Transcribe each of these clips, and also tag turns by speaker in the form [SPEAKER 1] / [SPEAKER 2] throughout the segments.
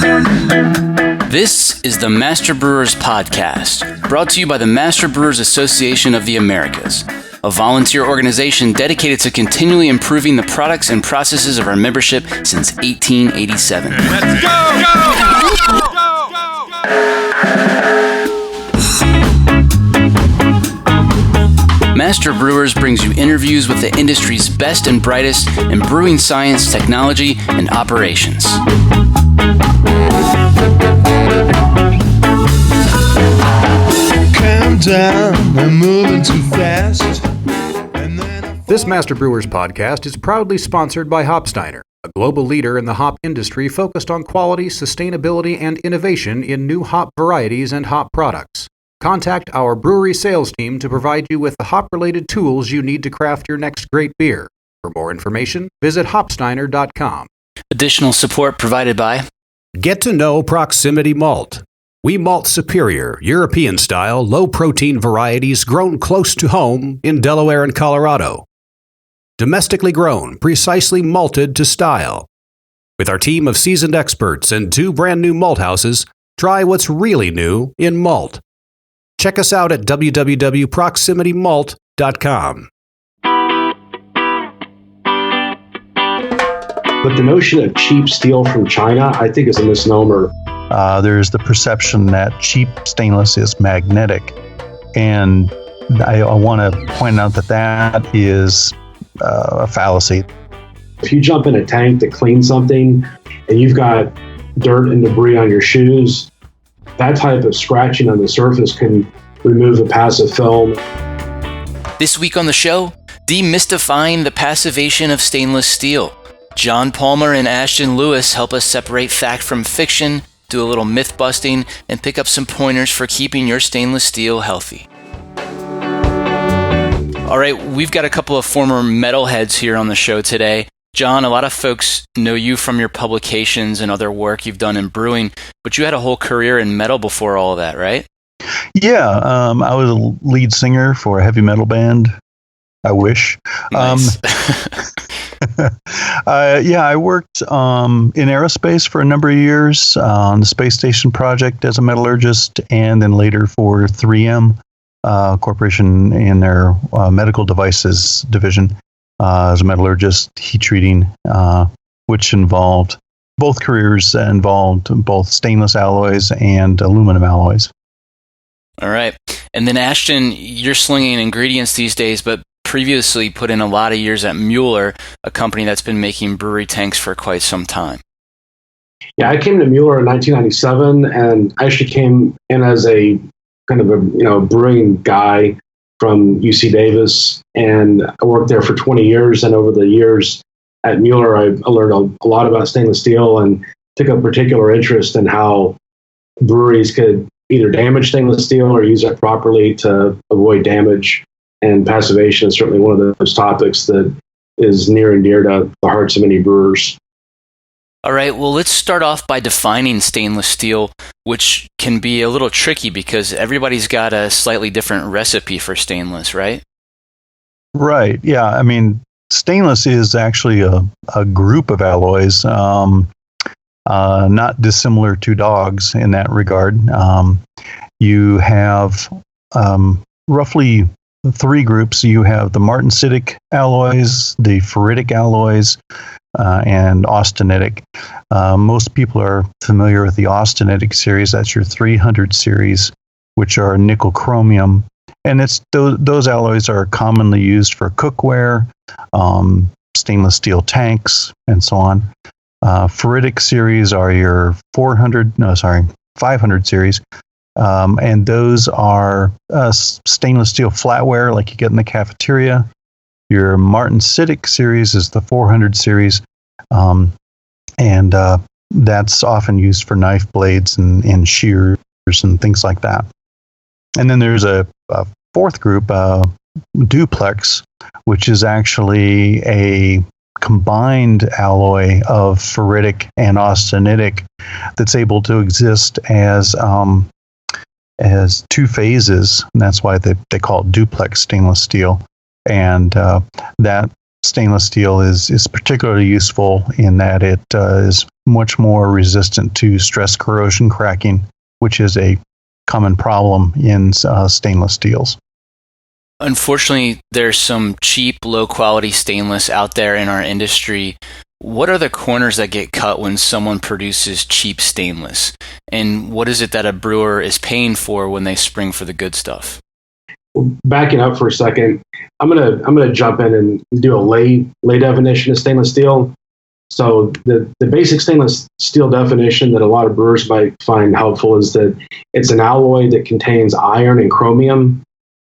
[SPEAKER 1] This is the Master Brewers Podcast, brought to you by the Master Brewers Association of the Americas, a volunteer organization dedicated to continually improving the products and processes of our membership since 1887.
[SPEAKER 2] Let's go!
[SPEAKER 1] Master Brewers brings you interviews with the industry's best and brightest in brewing science, technology, and operations.
[SPEAKER 2] Calm down, I'm moving too fast.
[SPEAKER 3] This Master Brewers podcast is proudly sponsored by Hopsteiner, a global leader in the hop industry focused on quality, sustainability, and innovation in new hop varieties and hop products. Contact our brewery sales team to provide you with the hop-related tools you need to craft your next great beer. For more information, visit hopsteiner.com.
[SPEAKER 1] Additional support provided by
[SPEAKER 3] Get to know Proximity Malt. We malt superior, European-style, low-protein varieties grown close to home in Delaware and Colorado. Domestically grown, precisely malted to style. With our team of seasoned experts and 2 brand-new malt houses, try what's really new in malt. Check us out at www.proximitymalt.com.
[SPEAKER 4] But the notion of cheap steel from China, I think, is a misnomer.
[SPEAKER 5] There's the perception that cheap stainless is magnetic. And I want to point out that is a fallacy.
[SPEAKER 4] If you jump in a tank to clean something and you've got dirt and debris on your shoes, that type of scratching on the surface can remove the passive film.
[SPEAKER 1] This week on the show, demystifying the passivation of stainless steel. John Palmer and Ashton Lewis help us separate fact from fiction, do a little myth busting, and pick up some pointers for keeping your stainless steel healthy. All right, we've got a couple of former metalheads here on the show today. John, a lot of folks know you from your publications and other work you've done in brewing, but you had a whole career in metal before all of that, right?
[SPEAKER 5] Yeah, I was a lead singer for a heavy metal band. I wish.
[SPEAKER 1] Nice.
[SPEAKER 5] I worked in aerospace for a number of years on the space station project as a metallurgist, and then later for 3M Corporation in their medical devices division. As a metallurgist, heat treating, which involved both careers involved both stainless alloys and aluminum alloys.
[SPEAKER 1] All right. And then Ashton, you're slinging ingredients these days, but previously put in a lot of years at Mueller, a company that's been making brewery tanks for quite some time.
[SPEAKER 4] Yeah, I came to Mueller in 1997, and I actually came in as a kind of a brewing guy from UC Davis, and I worked there for 20 years. And over the years at Mueller, I learned a lot about stainless steel and took a particular interest in how breweries could either damage stainless steel or use it properly to avoid damage. And passivation is certainly one of those topics that is near and dear to the hearts of many brewers.
[SPEAKER 1] All right, well, let's start off by defining stainless steel, which can be a little tricky because everybody's got a slightly different recipe for stainless, right?
[SPEAKER 5] Right, yeah. I mean, stainless is actually a group of alloys, not dissimilar to dogs in that regard. You have roughly 3 groups. You have the martensitic alloys, the ferritic alloys, and austenitic. Most people are familiar with the austenitic series. That's your 300 series, which are nickel chromium. And those alloys are commonly used for cookware, stainless steel tanks, and so on. Ferritic series are your 500 series. And those are stainless steel flatware like you get in the cafeteria. Your martensitic series is the 400 series, and that's often used for knife blades and shears and things like that. And then there's a 4th group, duplex, which is actually a combined alloy of ferritic and austenitic that's able to exist as 2 phases, and that's why they call it duplex stainless steel. And that stainless steel is particularly useful in that it is much more resistant to stress corrosion cracking, which is a common problem in stainless steels.
[SPEAKER 1] Unfortunately, there's some cheap, low-quality stainless out there in our industry. What are the corners that get cut when someone produces cheap stainless? And what is it that a brewer is paying for when they spring for the good stuff?
[SPEAKER 4] Backing up for a second, I'm gonna jump in and do a lay definition of stainless steel. So the basic stainless steel definition that a lot of brewers might find helpful is that it's an alloy that contains iron and chromium,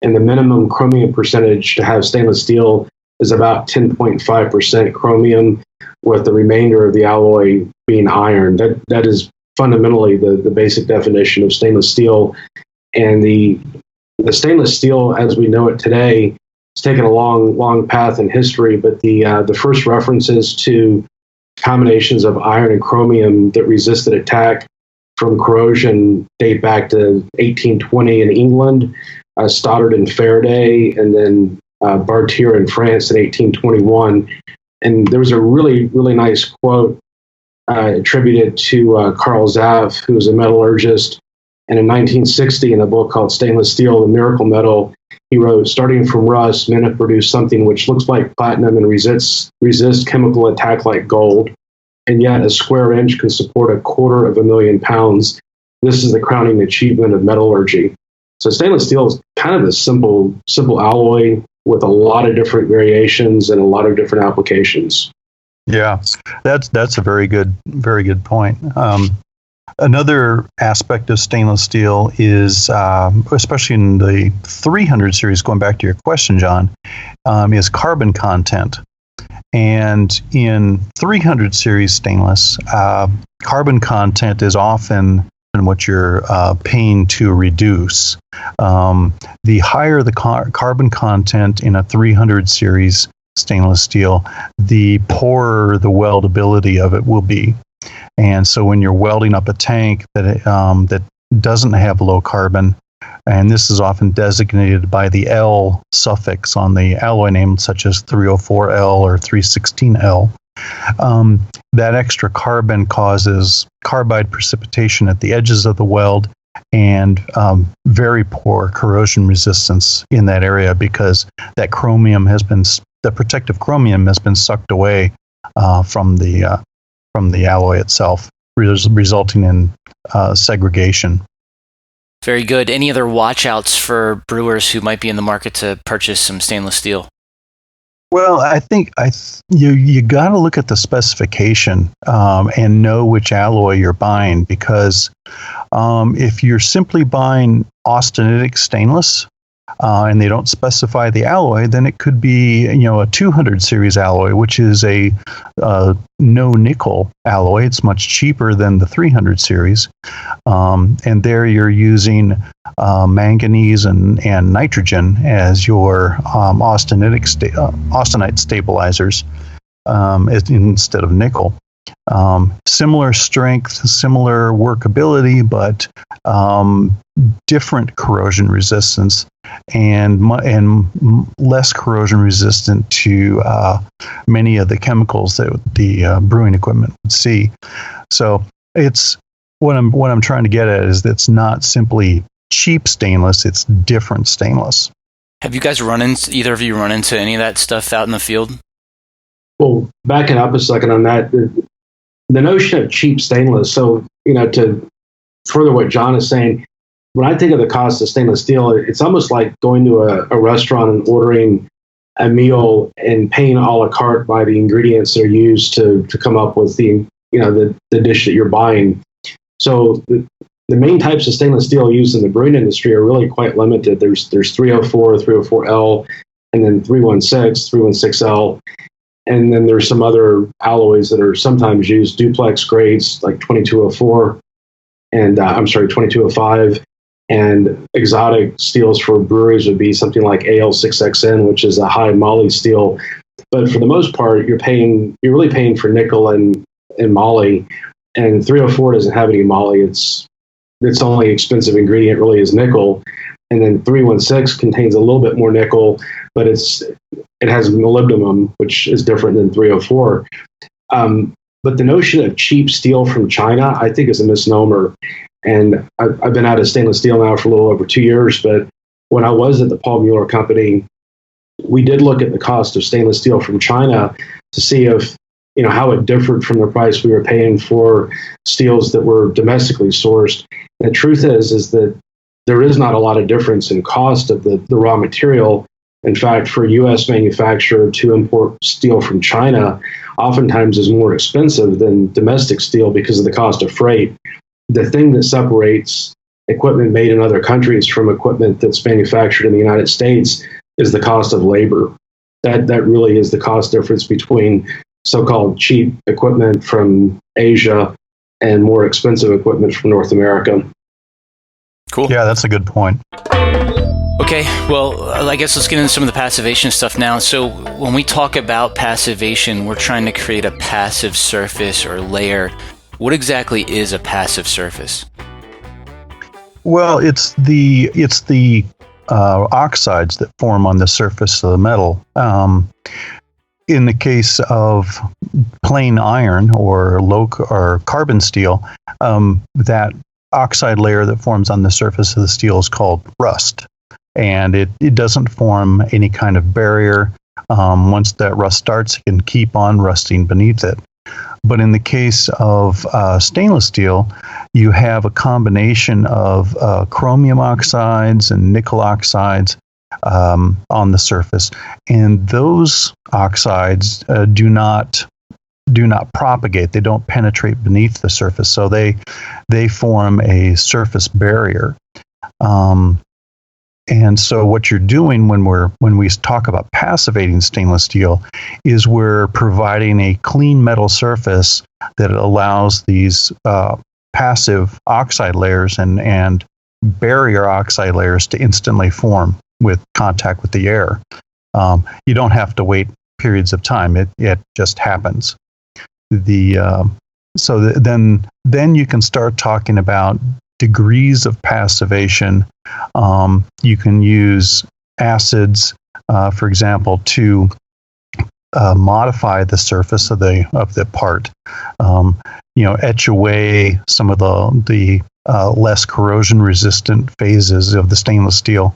[SPEAKER 4] and the minimum chromium percentage to have stainless steel is about 10.5% chromium, with the remainder of the alloy being iron. That is fundamentally the basic definition of stainless steel. And the stainless steel as we know it today, it's taken a long path in history, but the first references to combinations of iron and chromium that resisted attack from corrosion date back to 1820 in England, Stoddard and Faraday, and then Bartier in France in 1821. And there was a really nice quote attributed to Carl Zaff, who was a metallurgist. And in 1960, in a book called Stainless Steel, the Miracle Metal, he wrote, "Starting from rust, men have produced something which looks like platinum and resists chemical attack like gold. And yet a square inch can support 250,000 pounds. This is the crowning achievement of metallurgy." So stainless steel is kind of a simple alloy with a lot of different variations and a lot of different applications.
[SPEAKER 5] Yeah, that's a very good point. Another aspect of stainless steel is, especially in the 300 series, going back to your question, John, is carbon content. And in 300 series stainless, carbon content is often what you're paying to reduce. The higher the carbon content in a 300 series stainless steel, the poorer the weldability of it will be. And so when you're welding up a tank that doesn't have low carbon, and this is often designated by the L suffix on the alloy name, such as 304L or 316L, that extra carbon causes carbide precipitation at the edges of the weld and very poor corrosion resistance in that area, because that the protective chromium has been sucked away from the alloy itself, resulting in segregation.
[SPEAKER 1] Very good. Any other watch outs for brewers who might be in the market to purchase some stainless steel?
[SPEAKER 5] Well, I think you got to look at the specification and know which alloy you're buying, because if you're simply buying austenitic stainless and they don't specify the alloy, then it could be a 200 series alloy, which is a no nickel alloy. It's much cheaper than the 300 series, and there you're using manganese and nitrogen as your austenite stabilizers instead of nickel. Similar strength, similar workability, but different corrosion resistance and less corrosion resistant to many of the chemicals that the brewing equipment would see. So it's what I'm trying to get at is that it's not simply cheap stainless; it's different stainless.
[SPEAKER 1] Have you guys either of you run into any of that stuff out in the field?
[SPEAKER 4] Well, backing up a second on that, the notion of cheap stainless. So, to further what John is saying, when I think of the cost of stainless steel, it's almost like going to a restaurant and ordering a meal and paying a la carte by the ingredients that are used to come up with the dish that you're buying. So the main types of stainless steel used in the brewing industry are really quite limited. There's 304, 304L, and then 316, 316L. And then there's some other alloys that are sometimes used, duplex grades like 2204 and 2205. And exotic steels for breweries would be something like AL6XN, which is a high moly steel. But for the most part, you're really paying for nickel and moly. And 304 doesn't have any moly. Its only expensive ingredient really is nickel. And then 316 contains a little bit more nickel, but it has molybdenum, which is different than 304. But the notion of cheap steel from China, I think, is a misnomer. And I've been out of stainless steel now for a little over 2 years, but when I was at the Paul Mueller Company, we did look at the cost of stainless steel from China to see if, how it differed from the price we were paying for steels that were domestically sourced. And the truth is that there is not a lot of difference in cost of the raw material. In fact, for a U.S. manufacturer to import steel from China oftentimes is more expensive than domestic steel because of the cost of freight. The thing that separates equipment made in other countries from equipment that's manufactured in the United States is the cost of labor. That really is the cost difference between so-called cheap equipment from Asia and more expensive equipment from North America.
[SPEAKER 1] Cool.
[SPEAKER 5] Yeah, that's a good point.
[SPEAKER 1] Okay, well, I guess let's get into some of the passivation stuff now. So when we talk about passivation, we're trying to create a passive surface or layer. What exactly is a passive surface?
[SPEAKER 5] Well, it's the oxides that form on the surface of the metal. In the case of plain iron or carbon steel, that oxide layer that forms on the surface of the steel is called rust. And it doesn't form any kind of barrier. Once that rust starts, it can keep on rusting beneath it. But in the case of stainless steel, you have a combination of chromium oxides and nickel oxides on the surface, and those oxides do not propagate. They don't penetrate beneath the surface, so they form a surface barrier. And so what you're doing when we talk about passivating stainless steel is we're providing a clean metal surface that allows these passive oxide layers and barrier oxide layers to instantly form with contact with the air. You don't have to wait periods of time. It just happens. Then you can start talking about degrees of passivation. You can use acids, for example, to modify the surface of the part. Etch away some of the less corrosion resistant phases of the stainless steel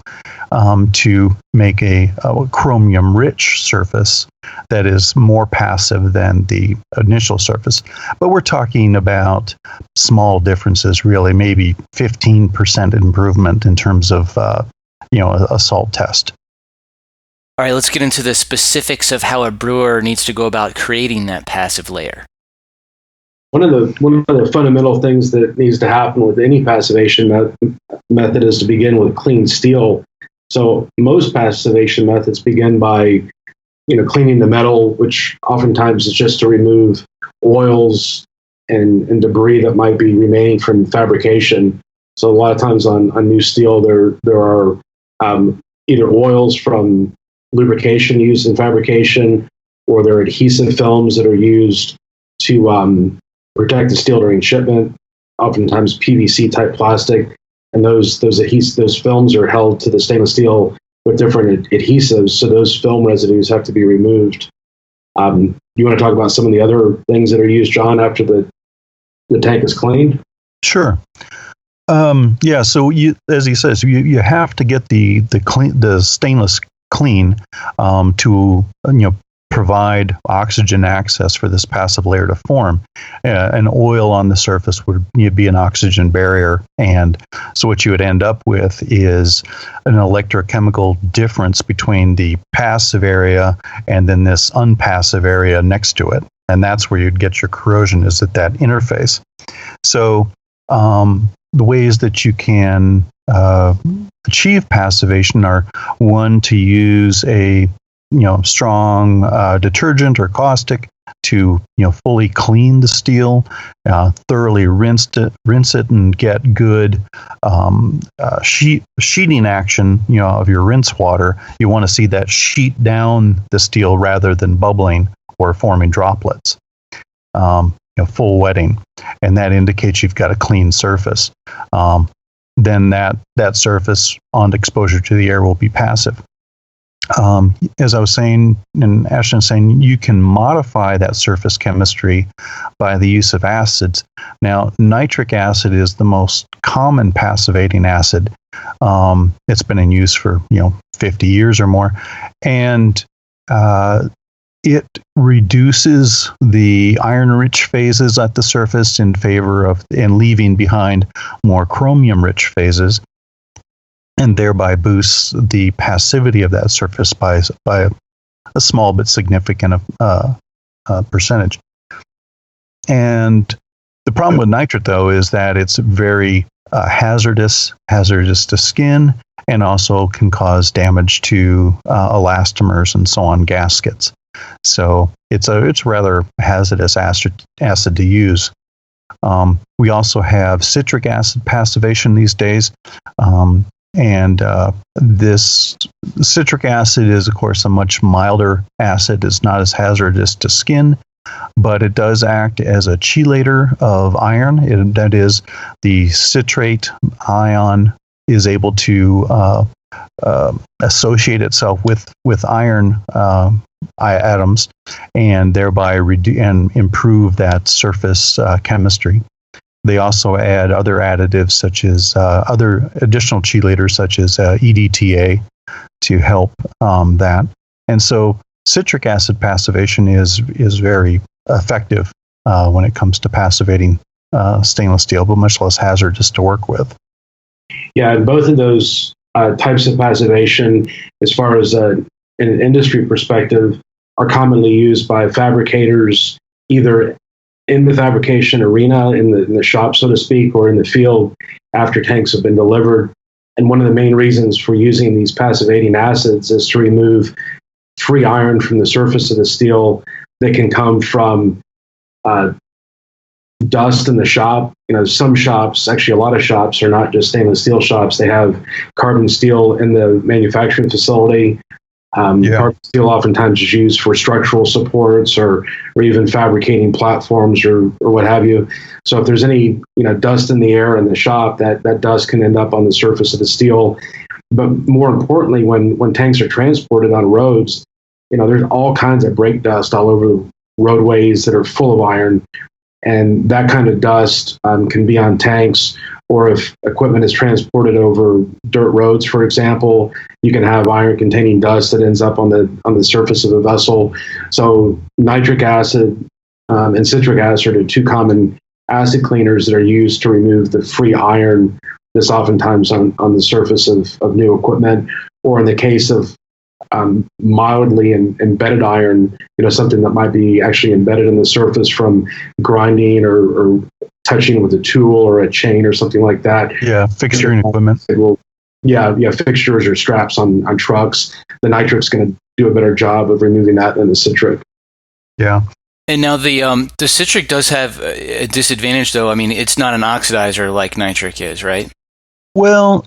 [SPEAKER 5] to make a chromium rich surface that is more passive than the initial surface. But we're talking about small differences, really, maybe 15% improvement in terms of a salt test.
[SPEAKER 1] All right, let's get into the specifics of how a brewer needs to go about creating that passive layer.
[SPEAKER 4] One of the fundamental things that needs to happen with any passivation method is to begin with clean steel. So most passivation methods begin by cleaning the metal, which oftentimes is just to remove oils and debris that might be remaining from fabrication. So a lot of times on new steel, there are either oils from lubrication used in fabrication, or there are adhesive films that are used to protect the steel during shipment, oftentimes PVC type plastic, and those films are held to the stainless steel with different adhesives, so those film residues have to be removed. You want to talk about some of the other things that are used, John, after the tank is cleaned?
[SPEAKER 5] Sure. So as he says, you have to get the stainless clean to provide oxygen access for this passive layer to form. An oil on the surface would be an oxygen barrier, and so what you would end up with is an electrochemical difference between the passive area and then this unpassive area next to it, and that's where you'd get your corrosion, is at that interface. So the ways that you can achieve passivation are, one, to use a strong detergent or caustic to fully clean the steel, thoroughly rinse it and get good sheeting action of your rinse water. You want to see that sheet down the steel rather than bubbling or forming droplets. Full wetting, and that indicates you've got a clean surface. Then that surface on exposure to the air will be passive. As I was saying, and Ashton was saying, you can modify that surface chemistry by the use of acids. Now, nitric acid is the most common passivating acid. It's been in use for 50 years or more, and it reduces the iron-rich phases at the surface in favor of and leaving behind more chromium-rich phases, and thereby boosts the passivity of that surface by a small but significant percentage. And the problem with nitrate, though, is that it's very hazardous to skin, and also can cause damage to elastomers and so on, gaskets. So it's rather hazardous acid to use. We also have citric acid passivation these days. And this citric acid is, of course, a much milder acid. It's not as hazardous to skin, but it does act as a chelator of iron. That is, the citrate ion is able to associate itself with iron atoms, and thereby improve that surface chemistry. They also add other additives, such as other additional chelators, such as EDTA, to help that. And so citric acid passivation is very effective when it comes to passivating stainless steel, but much less hazardous to work with.
[SPEAKER 4] Yeah, and both of those types of passivation, as far as in an industry perspective, are commonly used by fabricators, either in the fabrication arena, in the shop, so to speak, or in the field after tanks have been delivered. And one of the main reasons for using these passivating acids is to remove free iron from the surface of the steel that can come from dust in the shop. Some shops, actually a lot of shops, are not just stainless steel shops. They have carbon steel in the manufacturing facility. Carbon steel oftentimes is used for structural supports or even fabricating platforms or what have you. So if there's any dust in the air in the shop, that dust can end up on the surface of the steel. But more importantly, when tanks are transported on roads, there's all kinds of brake dust all over roadways that are full of iron. And that kind of dust can be on tanks, or if equipment is transported over dirt roads, for example, you can have iron-containing dust that ends up on the surface of the vessel. So nitric acid and citric acid are two common acid cleaners that are used to remove the free iron that's oftentimes on the surface of new equipment, or in the case of mildly embedded iron, something that might be actually embedded in the surface from grinding or touching with a tool or a chain or something like that.
[SPEAKER 5] Yeah, fixturing equipment.
[SPEAKER 4] Fixtures or straps on trucks. The nitric's going to do a better job of removing that than the citric.
[SPEAKER 5] Yeah.
[SPEAKER 1] And now the citric does have a disadvantage, though. I mean, it's not an oxidizer like nitric is, right? Well,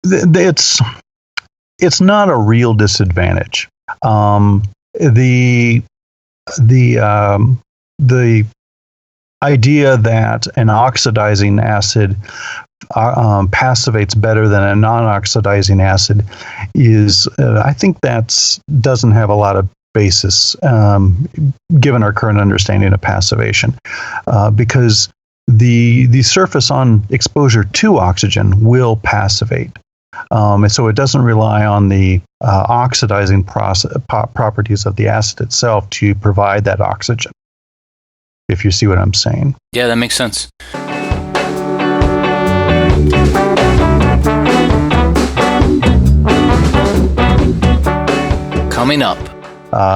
[SPEAKER 5] it's not a real disadvantage. The idea that an oxidizing acid passivates better than a non-oxidizing acid is, I think doesn't have a lot of basis, given our current understanding of passivation, because the surface on exposure to oxygen will passivate. And so it doesn't rely on the oxidizing properties of the acid itself to provide that oxygen, if you see what I'm saying.
[SPEAKER 1] Yeah, that makes sense. Coming up,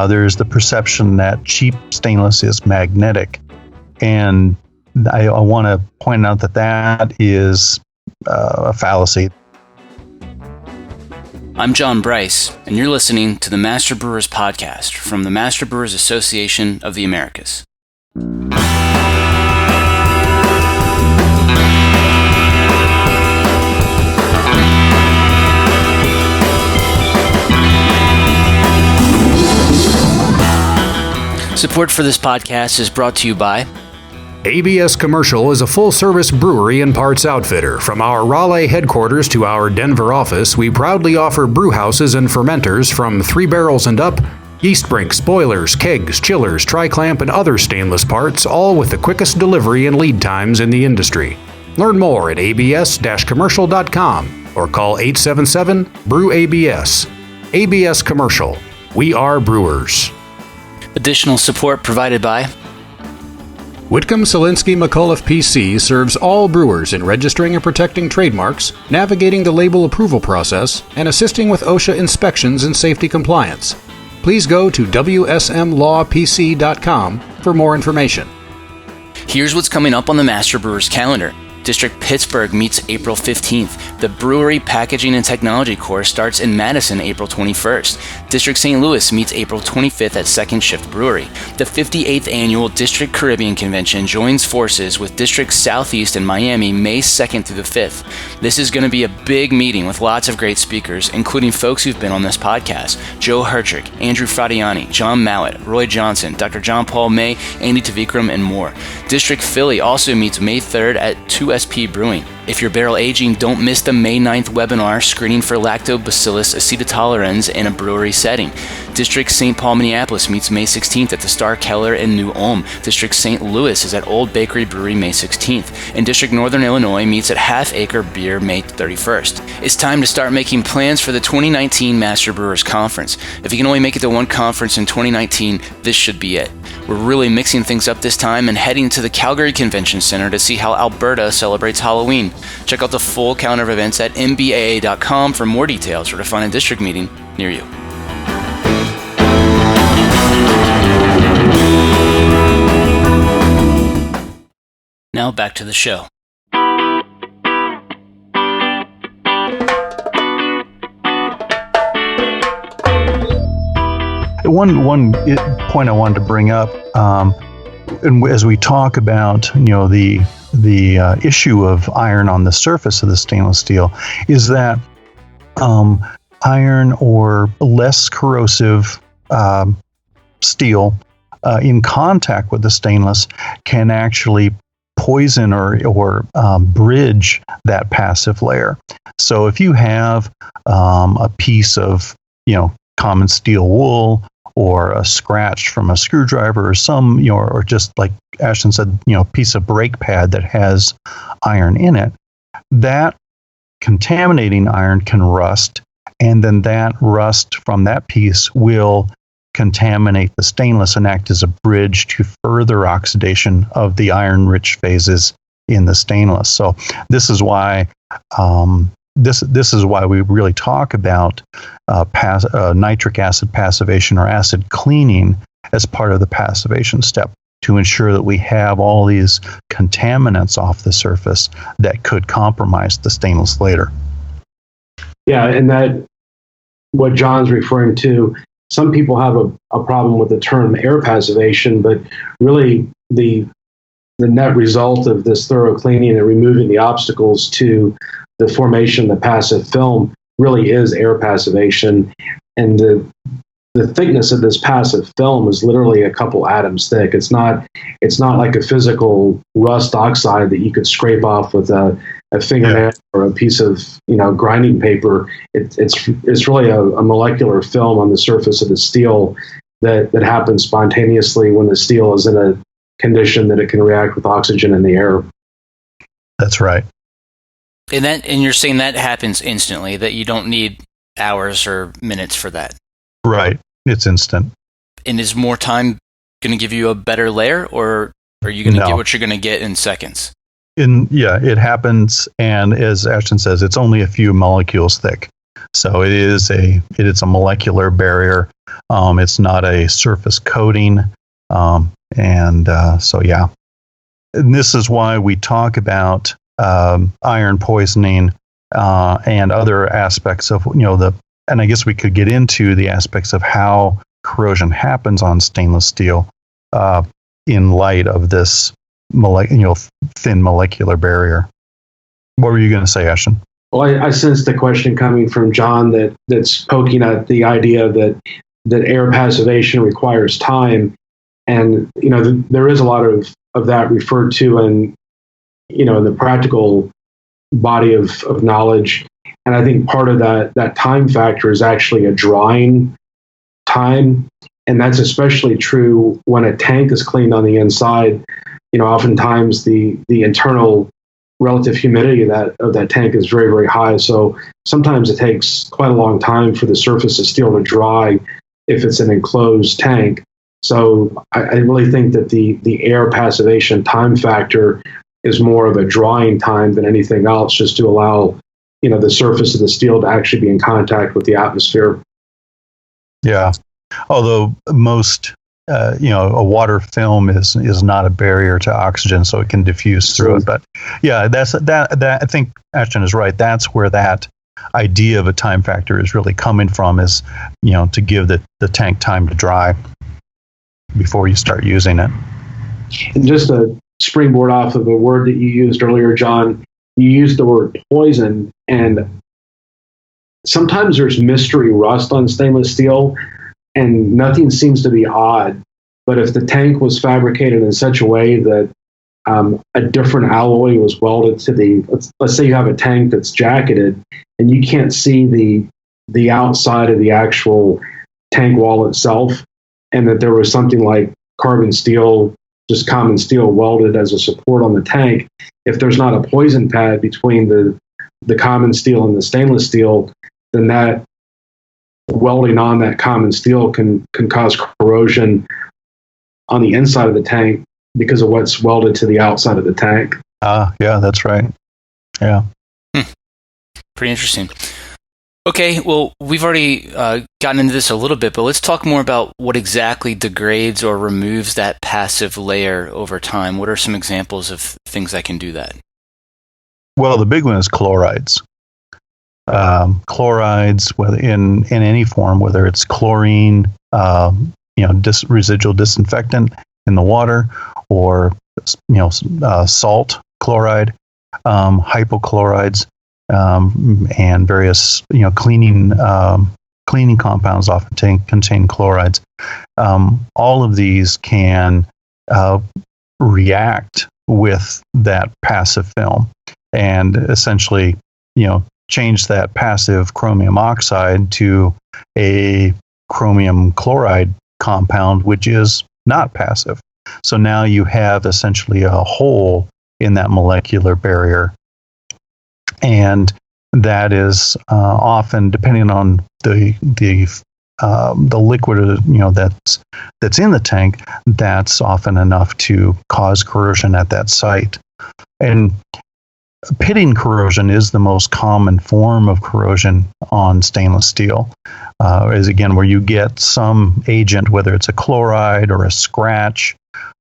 [SPEAKER 5] there's the perception that cheap stainless is magnetic. And I want to point out that is a fallacy.
[SPEAKER 1] I'm John Bryce, and you're listening to the Master Brewers Podcast from the Master Brewers Association of the Americas. Support for this podcast is brought to you by
[SPEAKER 3] ABS Commercial is a full-service brewery and parts outfitter. From our Raleigh headquarters to our Denver office, we proudly offer brew houses and fermenters from 3 barrels and up, yeast brinks, boilers, kegs, chillers, tri-clamp, and other stainless parts, all with the quickest delivery and lead times in the industry. Learn more at abs-commercial.com or call 877-BREW-ABS. ABS Commercial. We are brewers.
[SPEAKER 1] Additional support provided by
[SPEAKER 3] Whitcomb Selinsky McCullough PC serves all brewers in registering and protecting trademarks, navigating the label approval process, and assisting with OSHA inspections and safety compliance. Please go to wsmlawpc.com for more information.
[SPEAKER 1] Here's what's coming up on the Master Brewers calendar. District Pittsburgh meets April 15th. The Brewery Packaging and Technology course starts in Madison April 21st. District St. Louis meets April 25th at Second Shift Brewery. The 58th Annual District Caribbean Convention joins forces with District Southeast in Miami May 2nd through the 5th. This is going to be a big meeting with lots of great speakers, including folks who've been on this podcast: Joe Hertrick, Andrew Fradiani, John Mallett, Roy Johnson, Dr. John Paul May, Andy Tavikram, and more. District Philly also meets May 3rd at 2SP Brewing. If you're barrel aging, don't miss the May 9th webinar screening for Lactobacillus acetotolerans in a brewery setting. District St. Paul, Minneapolis meets May 16th at the Star Keller in New Ulm. District St. Louis is at Old Bakery Brewery May 16th. And District Northern Illinois meets at Half Acre Beer May 31st. It's time to start making plans for the 2019 Master Brewers Conference. If you can only make it to one conference in 2019, this should be it. We're really mixing things up this time and heading to the Calgary Convention Center to see how Alberta celebrates Halloween. Check out the full calendar of events at MBAA.com for more details or to find a district meeting near you. Now back to the show.
[SPEAKER 5] One point I wanted to bring up, and as we talk about, the issue of iron on the surface of the stainless steel, is that iron or less corrosive steel in contact with the stainless can actually poison or bridge that passive layer. So if you have a piece of common steel wool, or a scratch from a screwdriver, or some, or just like Ashton said, piece of brake pad that has iron in it, that contaminating iron can rust, and then that rust from that piece will contaminate the stainless and act as a bridge to further oxidation of the iron-rich phases in the stainless. So this is why this is why we really talk about nitric acid passivation or acid cleaning as part of the passivation step, to ensure that we have all these contaminants off the surface that could compromise the stainless later.
[SPEAKER 4] Yeah, and that what John's referring to, some people have a problem with the term air passivation, but really the net result of this thorough cleaning and removing the obstacles to the formation of the passive film really is air passivation. And the thickness of this passive film is literally a couple atoms thick. It's not like a physical rust oxide that you could scrape off with a fingernail or a piece of grinding paper. It's really a molecular film on the surface of the steel that happens spontaneously when the steel is in a condition that it can react with oxygen in the air.
[SPEAKER 5] That's right.
[SPEAKER 1] And you're saying that happens instantly, that you don't need hours or minutes for that.
[SPEAKER 5] Right. It's instant.
[SPEAKER 1] And is more time going to give you a better layer, or are you going to get what you're going to get in seconds?
[SPEAKER 5] It happens, and as Ashton says, it's only a few molecules thick. So it is a molecular barrier. It's not a surface coating. So yeah. And this is why we talk about iron poisoning and other aspects of and I guess we could get into the aspects of how corrosion happens on stainless steel in light of this thin molecular barrier. What were you going to say, Ashton?
[SPEAKER 4] Well, I sense the question coming from John that's poking at the idea that air passivation requires time, and there is a lot of of that referred to in the practical body of knowledge. And I think part of that time factor is actually a drying time. And that's especially true when a tank is cleaned on the inside. Oftentimes the internal relative humidity of that tank is very, very high. So sometimes it takes quite a long time for the surface of steel to dry if it's an enclosed tank. So I really think that the air passivation time factor is more of a drying time than anything else, just to allow the surface of the steel to actually be in contact with the atmosphere.
[SPEAKER 5] Yeah. Although most, a water film is not a barrier to oxygen, so it can diffuse through it. But yeah, that I think Ashton is right. That's where that idea of a time factor is really coming from, is, to give the tank time to dry before you start using it.
[SPEAKER 4] And just to springboard off of a word that you used earlier, John, you used the word poison, and sometimes there's mystery rust on stainless steel, and nothing seems to be odd. But if the tank was fabricated in such a way that a different alloy was welded to let's say you have a tank that's jacketed, and you can't see the outside of the actual tank wall itself, and that there was something like carbon steel, just common steel welded as a support on the tank, if there's not a poison pad between the common steel and the stainless steel, then that welding on that common steel can cause corrosion on the inside of the tank because of what's welded to the outside of the tank.
[SPEAKER 5] Yeah, that's right. Yeah.
[SPEAKER 1] Pretty interesting. Okay, well, we've already gotten into this a little bit, but let's talk more about what exactly degrades or removes that passive layer over time. What are some examples of things that can do that?
[SPEAKER 5] Well, the big one is chlorides. Chlorides, whether in any form, whether it's chlorine, residual disinfectant in the water, or salt chloride, hypochlorides, and various cleaning compounds often contain chlorides. All of these can react with that passive film and essentially change that passive chromium oxide to a chromium chloride compound, which is not passive. So now you have essentially a hole in that molecular barrier. And that is often, depending on the liquid that's in the tank, that's often enough to cause corrosion at that site. And pitting corrosion is the most common form of corrosion on stainless steel. Is again where you get some agent, whether it's a chloride or a scratch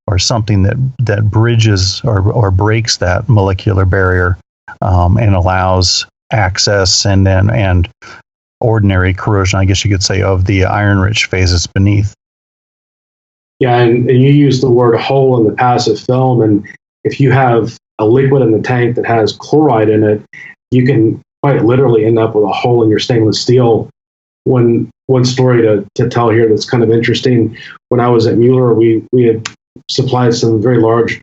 [SPEAKER 5] or something that bridges or breaks that molecular barrier and allows access and ordinary corrosion, I guess you could say, of the iron-rich phases beneath.
[SPEAKER 4] Yeah, and you use the word hole in the passive film, and if you have a liquid in the tank that has chloride in it, you can quite literally end up with a hole in your stainless steel. One story to tell here that's kind of interesting. When I was at Mueller, we had supplied some very large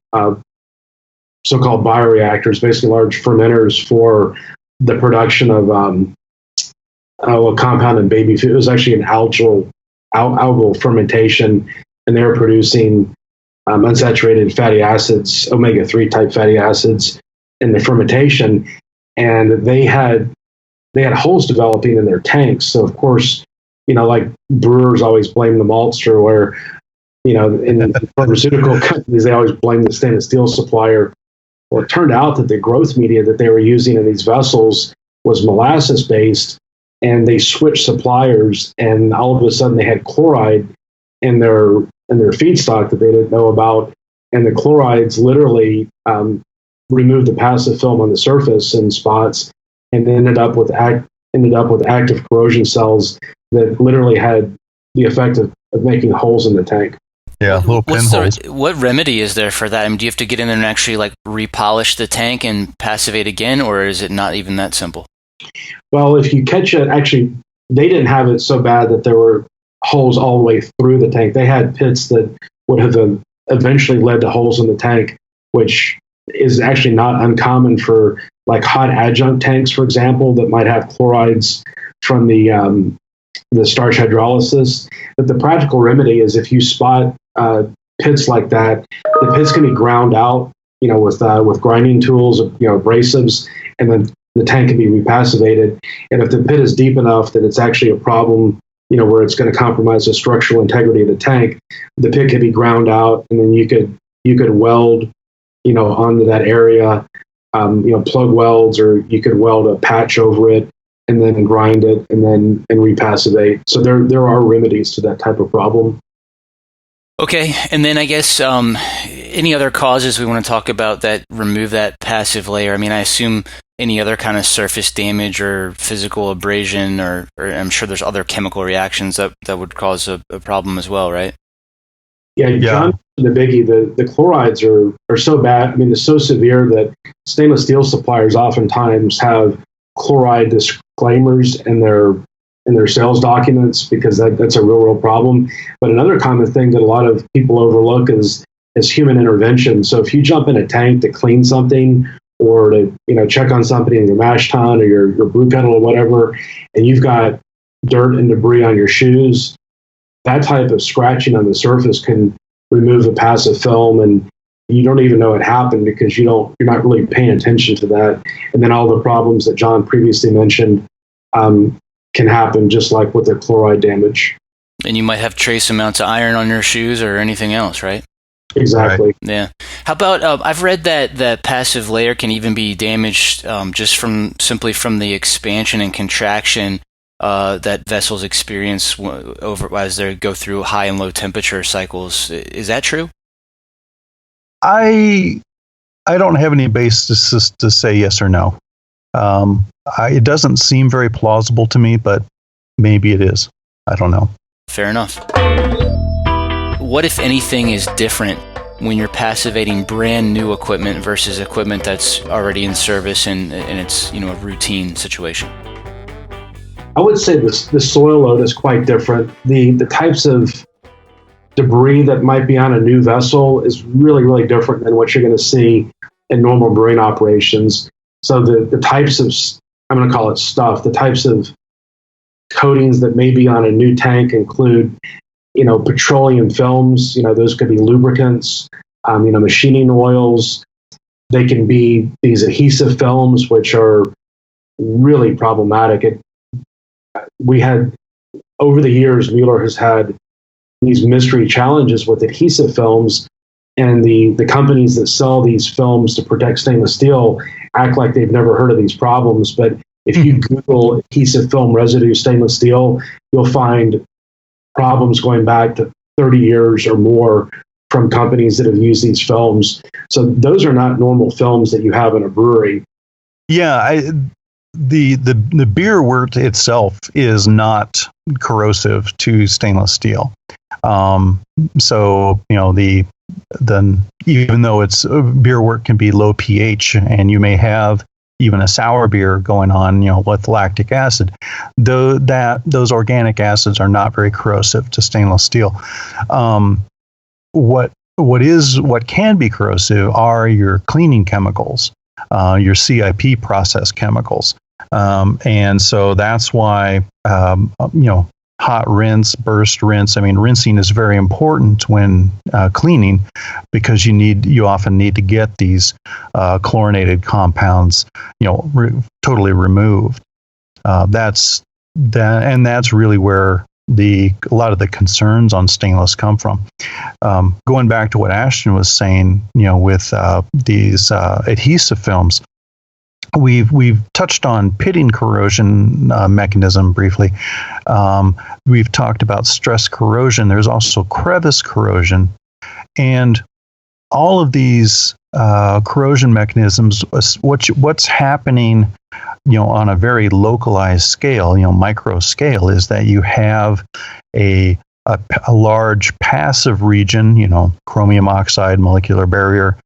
[SPEAKER 4] so-called bioreactors, basically large fermenters for the production of a compound in baby food. It was actually an algal fermentation, and they were producing unsaturated fatty acids, omega-3 type fatty acids in the fermentation, and they had holes developing in their tanks. So of course, like brewers always blame the maltster, where in the pharmaceutical companies they always blame the stainless steel supplier. Well, it turned out that the growth media that they were using in these vessels was molasses based, and they switched suppliers, and all of a sudden they had chloride in their feedstock that they didn't know about, and the chlorides literally removed the passive film on the surface in spots, and ended up with active corrosion cells that literally had the effect of making holes in the tank.
[SPEAKER 5] Yeah, little pinholes.
[SPEAKER 1] What remedy is there for that? I mean, do you have to get in there and actually repolish the tank and passivate again, or is it not even that simple?
[SPEAKER 4] Well, if you catch it, actually, they didn't have it so bad that there were holes all the way through the tank. They had pits that would have eventually led to holes in the tank, which is actually not uncommon for like hot adjunct tanks, for example, that might have chlorides from the starch hydrolysis. But the practical remedy is if you spot pits like that, the pits can be ground out, with grinding tools, abrasives, and then the tank can be repassivated. And if the pit is deep enough that it's actually a problem, where it's going to compromise the structural integrity of the tank, the pit can be ground out, and then you could weld, onto that area, plug welds, or you could weld a patch over it and then grind it and repassivate. So there are remedies to that type of problem.
[SPEAKER 1] Okay, and then I guess any other causes we want to talk about that remove that passive layer? I mean, I assume any other kind of surface damage or physical abrasion, or I'm sure there's other chemical reactions that would cause a problem as well, right?
[SPEAKER 4] Yeah, John, the biggie, the chlorides are so bad. I mean, they're so severe that stainless steel suppliers oftentimes have chloride disclaimers in their sales documents, because that's a real problem. But another common thing that a lot of people overlook is human intervention. So if you jump in a tank to clean something, or to check on something in your mash tun or your brew kettle or whatever, and you've got dirt and debris on your shoes, that type of scratching on the surface can remove the passive film, and you don't even know it happened because you're not really paying attention to that. And then all the problems that John previously mentioned can happen, just like with the chloride damage.
[SPEAKER 1] And you might have trace amounts of iron on your shoes or anything else, right?
[SPEAKER 4] Exactly.
[SPEAKER 1] Right. Yeah. How about I've read that the passive layer can even be damaged just simply from the expansion and contraction that vessels experience over as they go through high and low temperature cycles. Is that true?
[SPEAKER 5] I don't have any basis to say yes or no. It doesn't seem very plausible to me, but maybe it is. I don't know.
[SPEAKER 1] Fair enough. What, if anything, is different when you're passivating brand new equipment versus equipment that's already in service and it's a routine situation?
[SPEAKER 4] I would say the soil load is quite different. The types of debris that might be on a new vessel is really, really different than what you're going to see in normal brewing operations. So the types of, I'm going to call it stuff, the types of coatings that may be on a new tank include, petroleum films, those could be lubricants, machining oils. They can be these adhesive films, which are really problematic. We had, over the years, Mueller has had these mystery challenges with adhesive films, and the companies that sell these films to protect stainless steel act like they've never heard of these problems. But if you Google adhesive film residue stainless steel, you'll find problems going back to 30 years or more from companies that have used these films. So those are not normal films that you have in a brewery.
[SPEAKER 5] Yeah, the beer wort itself is not corrosive to stainless steel. So even though it's beer wort can be low pH, and you may have even a sour beer going on, with lactic acid, those organic acids are not very corrosive to stainless steel. What can be corrosive are your cleaning chemicals, your CIP process chemicals, and so that's why hot rinse, burst rinse. I mean, rinsing is very important when cleaning, because you often need to get these chlorinated compounds, totally removed. That's really where a lot of the concerns on stainless come from. Going back to what Ashton was saying, with these adhesive films. We've touched on pitting corrosion mechanism briefly. We've talked about stress corrosion. There's also crevice corrosion, and all of these corrosion mechanisms. What's happening, on a very localized scale, micro scale, is that you have a large passive region, chromium oxide, molecular barrier.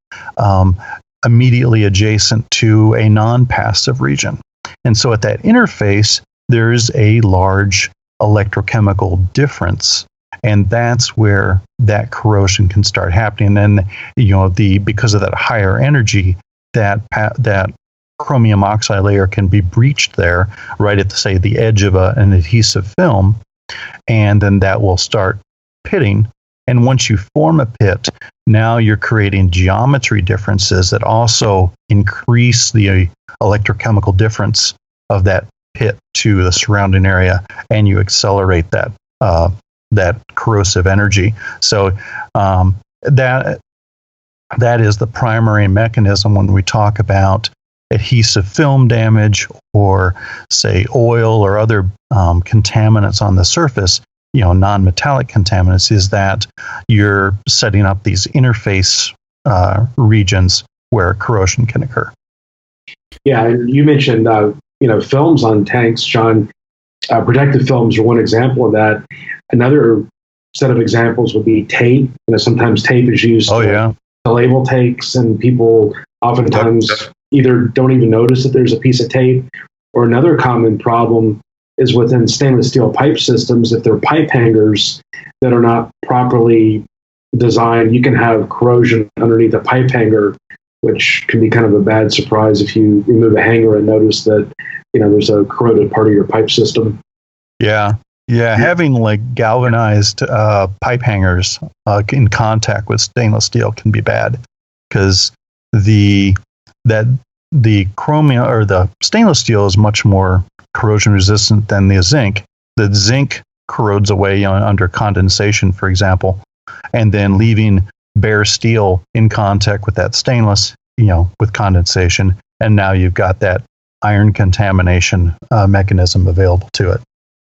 [SPEAKER 5] Immediately adjacent to a non-passive region. And so at that interface, there's a large electrochemical difference. And that's where that corrosion can start happening. And because of that higher energy, that chromium oxide layer can be breached there, right at the edge of an adhesive film, and then that will start pitting. And once you form a pit, now you're creating geometry differences that also increase the electrochemical difference of that pit to the surrounding area, and you accelerate that corrosive energy. So that is the primary mechanism when we talk about adhesive film damage, or say oil or other contaminants on the surface, non-metallic contaminants, is that you're setting up these interface regions where corrosion can occur.
[SPEAKER 4] Yeah, and you mentioned films on tanks, John. Protective films are one example of that. Another set of examples would be tape. Sometimes tape is used to label tanks, and people oftentimes either don't even notice that there's a piece of tape, or another common problem is within stainless steel pipe systems. If they're pipe hangers that are not properly designed, you can have corrosion underneath a pipe hanger, which can be kind of a bad surprise if you remove a hanger and notice that there's a corroded part of your pipe system.
[SPEAKER 5] Yeah. Having like galvanized pipe hangers in contact with stainless steel can be bad, because the chromium or the stainless steel is much more corrosion resistant than the zinc. The zinc corrodes away under condensation, for example, and then leaving bare steel in contact with that stainless, with condensation, and now you've got that iron contamination mechanism available to it.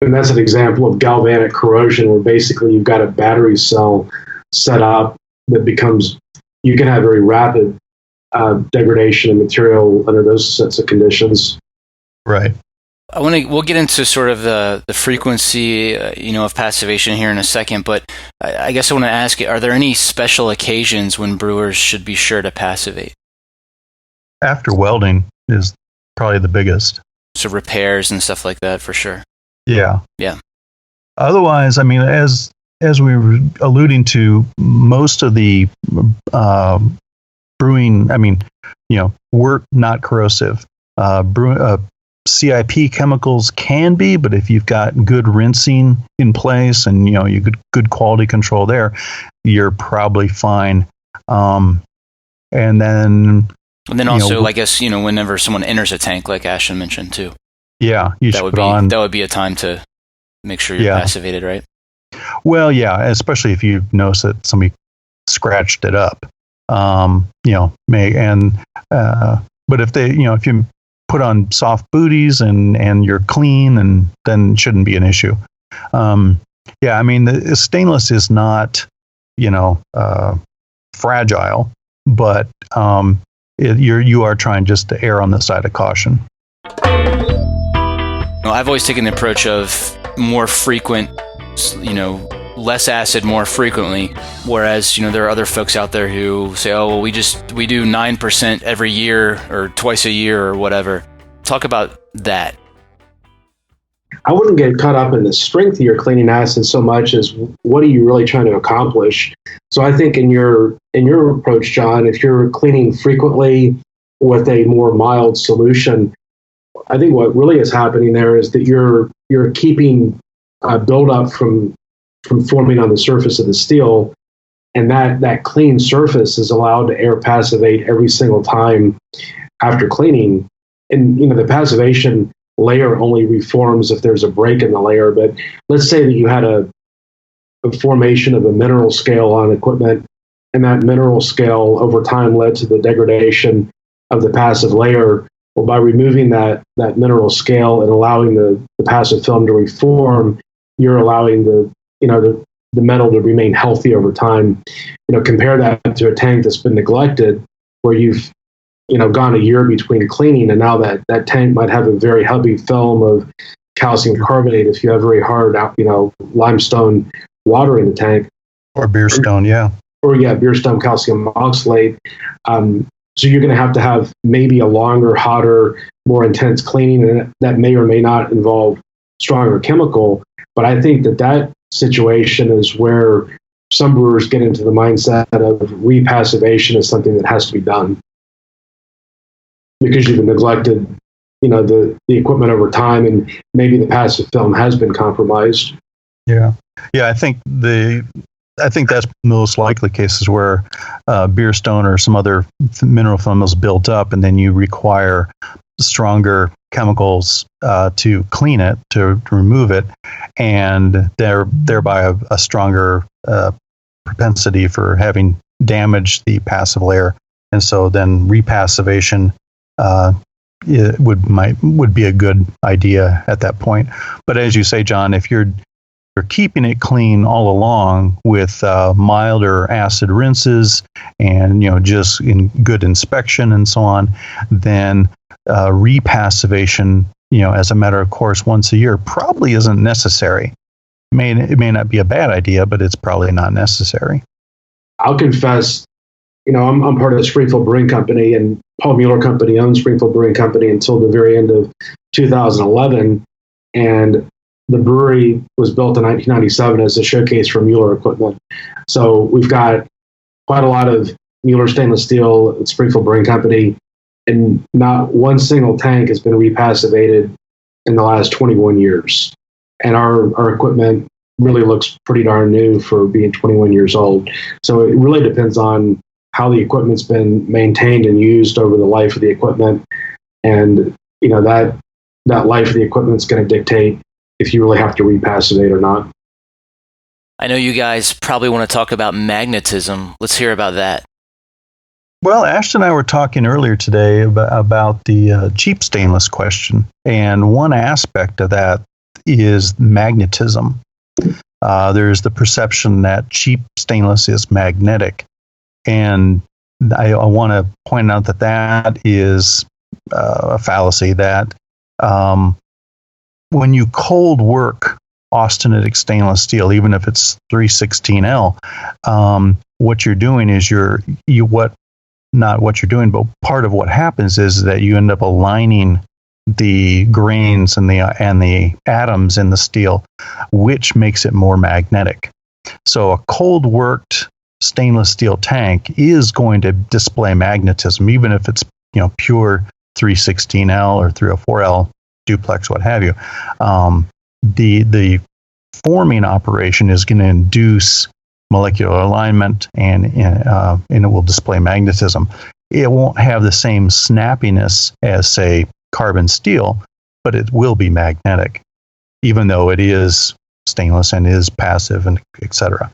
[SPEAKER 4] And that's an example of galvanic corrosion, where basically you've got a battery cell set up that you can have very rapid degradation of material under those sets of conditions.
[SPEAKER 5] Right.
[SPEAKER 1] We'll get into sort of the frequency, of passivation here in a second, but I guess I want to ask you, are there any special occasions when brewers should be sure to passivate?
[SPEAKER 5] After welding is probably the biggest.
[SPEAKER 1] So repairs and stuff like that, for sure.
[SPEAKER 5] Yeah.
[SPEAKER 1] Otherwise,
[SPEAKER 5] as we were alluding to, most of the brewing, were not corrosive. CIP chemicals can be, but if you've got good rinsing in place and you good quality control there, you're probably fine. And then also, I guess whenever someone enters a tank, like Ashton mentioned too. Yeah, that
[SPEAKER 1] would be a time to make sure you're passivated, right?
[SPEAKER 5] Well, yeah, especially if you notice that somebody scratched it up. But if if you put on soft booties and you're clean, and then it shouldn't be an issue. The stainless is not, fragile, but you are trying just to err on the side of caution.
[SPEAKER 1] I've always taken the approach of more frequent, less acid more frequently, whereas there are other folks out there who say, oh well, we do 9% every year or twice a year or whatever. Talk about that.
[SPEAKER 4] I wouldn't get caught up in the strength of your cleaning acid so much as what are you really trying to accomplish. So I think in your approach, John, if you're cleaning frequently with a more mild solution, I think what really is happening there is that you're keeping buildup from forming on the surface of the steel, and that clean surface is allowed to air passivate every single time after cleaning. And the passivation layer only reforms if there's a break in the layer. But let's say that you had a formation of a mineral scale on equipment, and that mineral scale over time led to the degradation of the passive layer. Well, by removing that mineral scale and allowing the passive film to reform, you're allowing the metal to remain healthy over time. Compare that to a tank that's been neglected, where you've gone a year between cleaning, and now that tank might have a very heavy film of calcium carbonate if you have very hard limestone water in the tank,
[SPEAKER 5] or beer stone,
[SPEAKER 4] beer stone calcium oxalate. So you're going to have maybe a longer, hotter, more intense cleaning, and that may or may not involve stronger chemical. But I think that situation is where some brewers get into the mindset of repassivation as something that has to be done because you've neglected, the equipment over time, and maybe the passive film has been compromised.
[SPEAKER 5] Yeah. I think that's most likely cases where beer stone or some other mineral film is built up, and then you require stronger chemicals to clean it, to remove it, and thereby a stronger propensity for having damaged the passive layer. And so then repassivation would be a good idea at that point. But as you say, John, if you're keeping it clean all along with milder acid rinses and just in good inspection and so on, then repassivation, as a matter of course, once a year probably isn't necessary. It may not be a bad idea, but it's probably not necessary.
[SPEAKER 4] I'll confess, I'm part of the Springfield Brewing Company, and Paul Mueller Company owned Springfield Brewing Company until the very end of 2011, and the brewery was built in 1997 as a showcase for Mueller equipment. So we've got quite a lot of Mueller stainless steel at Springfield Brewing Company, and not one single tank has been repassivated in the last 21 years. And our equipment really looks pretty darn new for being 21 years old. So it really depends on how the equipment's been maintained and used over the life of the equipment. And, that life of the equipment's going to dictate if you really have to repassivate or not.
[SPEAKER 1] I know you guys probably want to talk about magnetism. Let's hear about that.
[SPEAKER 5] Well, Ashton and I were talking earlier today about the cheap stainless question. And one aspect of that is magnetism. There's the perception that cheap stainless is magnetic. And I want to point out that is a fallacy, that when you cold work austenitic stainless steel, even if it's 316L, what you're doing is not what you're doing, but part of what happens is that you end up aligning the grains and the atoms in the steel, which makes it more magnetic. So a cold worked stainless steel tank is going to display magnetism, even if it's pure 316L or 304L duplex, what have you. The forming operation is going to induce molecular alignment, and it will display magnetism. It won't have the same snappiness as, say, carbon steel, but it will be magnetic, even though it is stainless and is passive, and etc.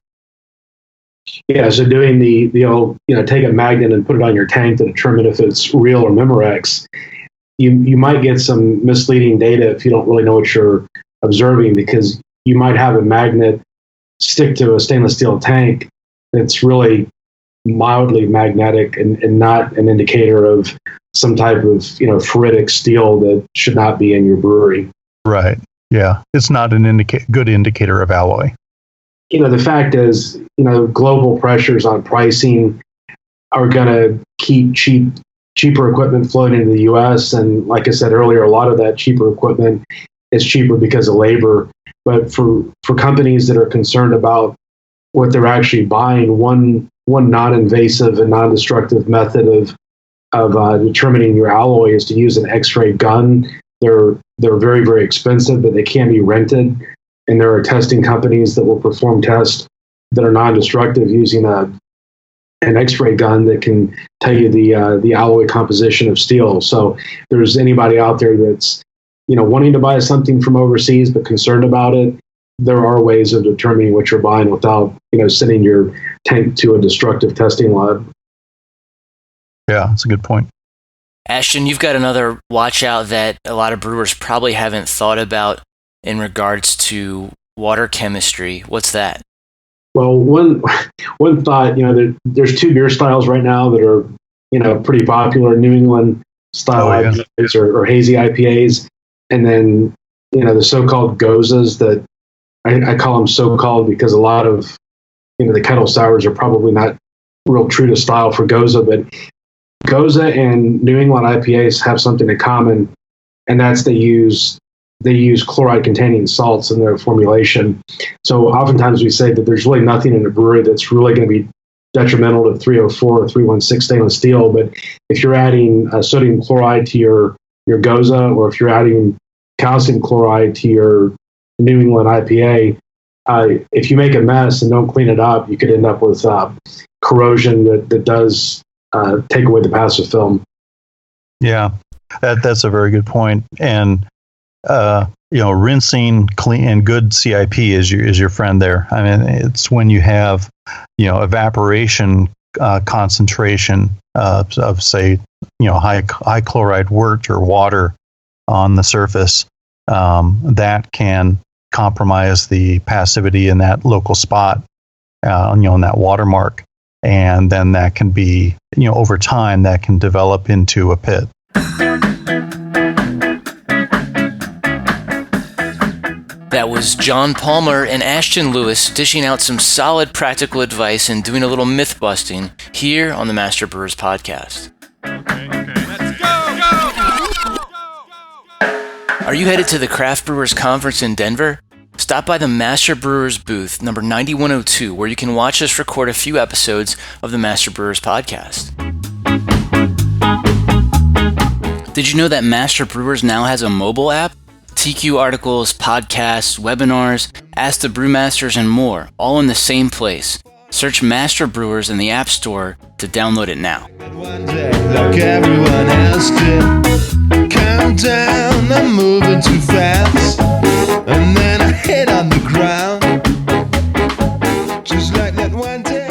[SPEAKER 4] Yeah, so doing the old, take a magnet and put it on your tank to determine if it's real or Memorex, you might get some misleading data if you don't really know what you're observing, because you might have a magnet stick to a stainless steel tank that's really mildly magnetic and not an indicator of some type of ferritic steel that should not be in your brewery.
[SPEAKER 5] Right. Yeah, it's not an good indicator of alloy.
[SPEAKER 4] The fact is, global pressures on pricing are going to keep cheaper equipment flowing into the U.S. And like I said earlier, a lot of that cheaper equipment is cheaper because of labor. But for companies that are concerned about what they're actually buying, one non-invasive and non-destructive method of determining your alloy is to use an X-ray gun. They're very, very expensive, but they can be rented. And there are testing companies that will perform tests that are non-destructive using an X-ray gun that can tell you the alloy composition of steel. So if there's anybody out there that's wanting to buy something from overseas but concerned about it, there are ways of determining what you're buying without sending your tank to a destructive testing lab.
[SPEAKER 5] Yeah, that's a good point.
[SPEAKER 1] Ashton, you've got another watch out that a lot of brewers probably haven't thought about in regards to water chemistry. What's that?
[SPEAKER 4] Well, one thought, there's two beer styles right now that are, pretty popular: New England style IPAs or hazy IPAs, and then the so-called Gozas that I call them so-called because a lot of the kettle sours are probably not real true to style for Goza, but Goza and New England IPAs have something in common, and that's they use they use chloride-containing salts in their formulation. So oftentimes we say that there's really nothing in a brewery that's really going to be detrimental to 304 or 316 stainless steel. But if you're adding sodium chloride to your Goza, or if you're adding calcium chloride to your New England IPA, if you make a mess and don't clean it up, you could end up with corrosion that does take away the passive film.
[SPEAKER 5] Yeah, that's a very good point. And rinsing clean and good CIP is your friend there. I mean, it's when you have evaporation concentration of say high chloride wort or water on the surface that can compromise the passivity in that local spot, in that watermark, and then that can be over time that can develop into a pit.
[SPEAKER 1] That was John Palmer and Ashton Lewis dishing out some solid practical advice and doing a little myth busting here on the Master Brewers Podcast.
[SPEAKER 2] Let's go!
[SPEAKER 1] Are you headed to the Craft Brewers Conference in Denver? Stop by the Master Brewers booth, number 9102, where you can watch us record a few episodes of the Master Brewers Podcast. Did you know that Master Brewers now has a mobile app? TQ articles, podcasts, webinars, Ask the Brewmasters, and more, all in the same place. Search Master Brewers in the App Store to download it now.
[SPEAKER 2] One day, like everyone else did, count down, I'm moving too fast, and then I hit on the ground, just like that one day.